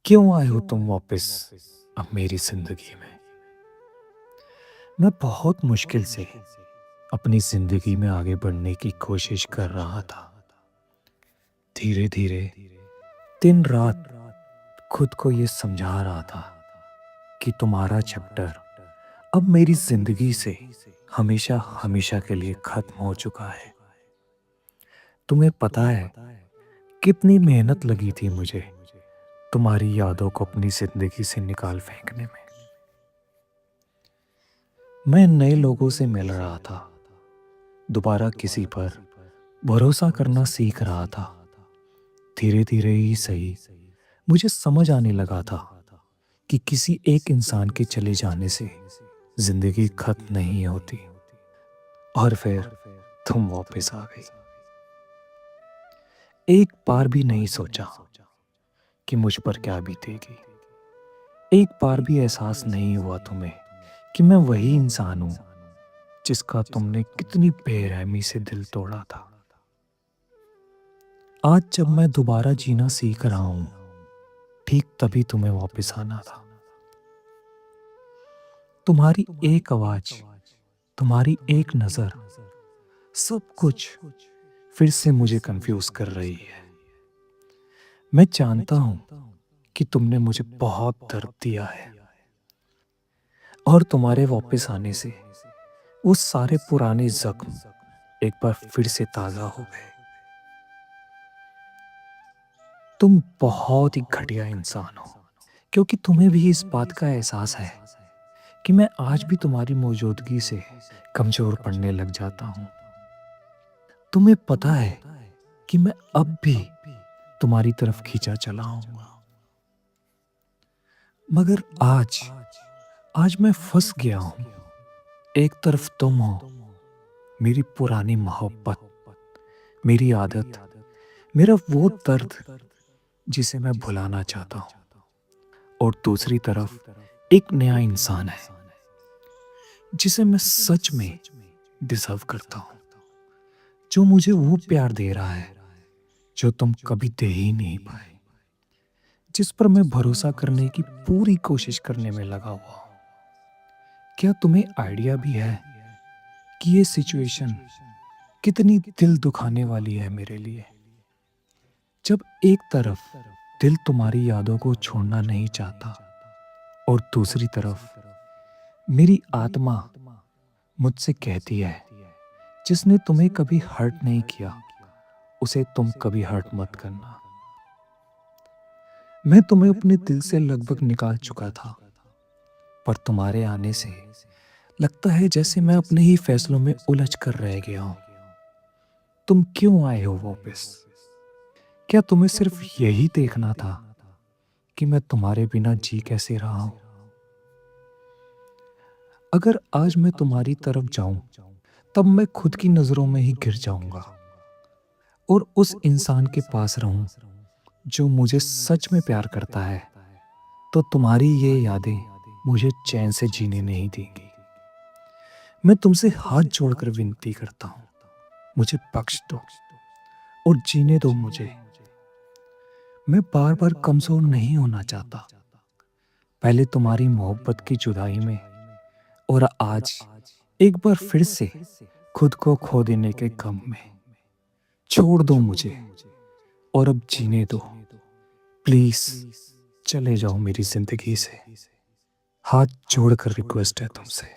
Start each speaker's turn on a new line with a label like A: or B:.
A: क्यों आए हो तुम वापस अब मेरी जिंदगी में? मैं बहुत मुश्किल से अपनी जिंदगी में आगे बढ़ने की कोशिश कर रहा था। धीरे धीरे दिन रात खुद को ये समझा रहा था कि तुम्हारा चैप्टर अब मेरी जिंदगी से हमेशा हमेशा के लिए खत्म हो चुका है। तुम्हें पता है कितनी मेहनत लगी थी मुझे तुम्हारी यादों को अपनी जिंदगी से निकाल फेंकने में। मैं नए लोगों से मिल रहा था, दोबारा किसी पर भरोसा करना सीख रहा था। धीरे धीरे ही सही मुझे समझ आने लगा था कि किसी एक इंसान के चले जाने से जिंदगी खत्म नहीं होती। और फिर तुम वापस आ गई। एक बार भी नहीं सोचा कि मुझ पर क्या बीतेगी। एक बार भी एहसास नहीं हुआ तुम्हें कि मैं वही इंसान हूं जिसका तुमने कितनी बेरहमी से दिल तोड़ा था। आज जब मैं दोबारा जीना सीख रहा हूं, ठीक तभी तुम्हें वापस आना था। तुम्हारी एक आवाज, तुम्हारी एक नजर, सब कुछ फिर से मुझे कंफ्यूज कर रही है। मैं जानता हूं कि तुमने मुझे बहुत दर्द दिया है और तुम्हारे वापस आने से वो सारे पुराने जख्म एक बार फिर से ताजा हो गए। तुम बहुत ही घटिया इंसान हो, क्योंकि तुम्हें भी इस बात का एहसास है कि मैं आज भी तुम्हारी मौजूदगी से कमजोर पड़ने लग जाता हूं। तुम्हें पता है कि मैं अब भी तुम्हारी तरफ खींचा चला आऊंगा, मगर आज आज मैं फंस गया हूं। एक तरफ तुम हो, मेरी पुरानी मोहब्बत, मेरी आदत, मेरा वो दर्द जिसे मैं भुलाना चाहता हूं, और दूसरी तरफ एक नया इंसान है जिसे मैं सच में डिजर्व करता हूं, जो मुझे वो प्यार दे रहा है जो तुम कभी दे ही नहीं पाए, जिस पर मैं भरोसा करने की पूरी कोशिश करने में लगा हुआ हूं। क्या तुम्हें आइडिया भी है कि ये सिचुएशन कितनी दिल दुखाने वाली है मेरे लिए? जब एक तरफ दिल तुम्हारी यादों को छोड़ना नहीं चाहता और दूसरी तरफ मेरी आत्मा मुझसे कहती है, जिसने तुम्हें कभी हर्ट नहीं किया उसे तुम कभी हर्ट मत करना। मैं तुम्हें अपने दिल से लगभग निकाल चुका था, पर तुम्हारे आने से लगता है जैसे मैं अपने ही फैसलों में उलझ कर रह गया हूं। तुम क्यों आए हो वापस? क्या तुम्हें सिर्फ यही देखना था कि मैं तुम्हारे बिना जी कैसे रहा हूं? अगर आज मैं तुम्हारी तरफ जाऊं, तब मैं खुद की नजरों में ही गिर जाऊंगा और उस इंसान के पास रहूं जो मुझे सच में प्यार करता है, तो तुम्हारी ये यादें मुझे चैन से जीने नहीं देंगी। मैं तुमसे हाथ जोड़कर विनती करता हूं, मुझे बख्श दो और जीने दो मुझे। मैं बार बार कमजोर नहीं होना चाहता, पहले तुम्हारी मोहब्बत की जुदाई में और आज एक बार फिर से खुद को खो देने के गम में। छोड़ दो मुझे और अब जीने दो। प्लीज चले जाओ मेरी जिंदगी से। हाथ जोड़कर रिक्वेस्ट है तुमसे।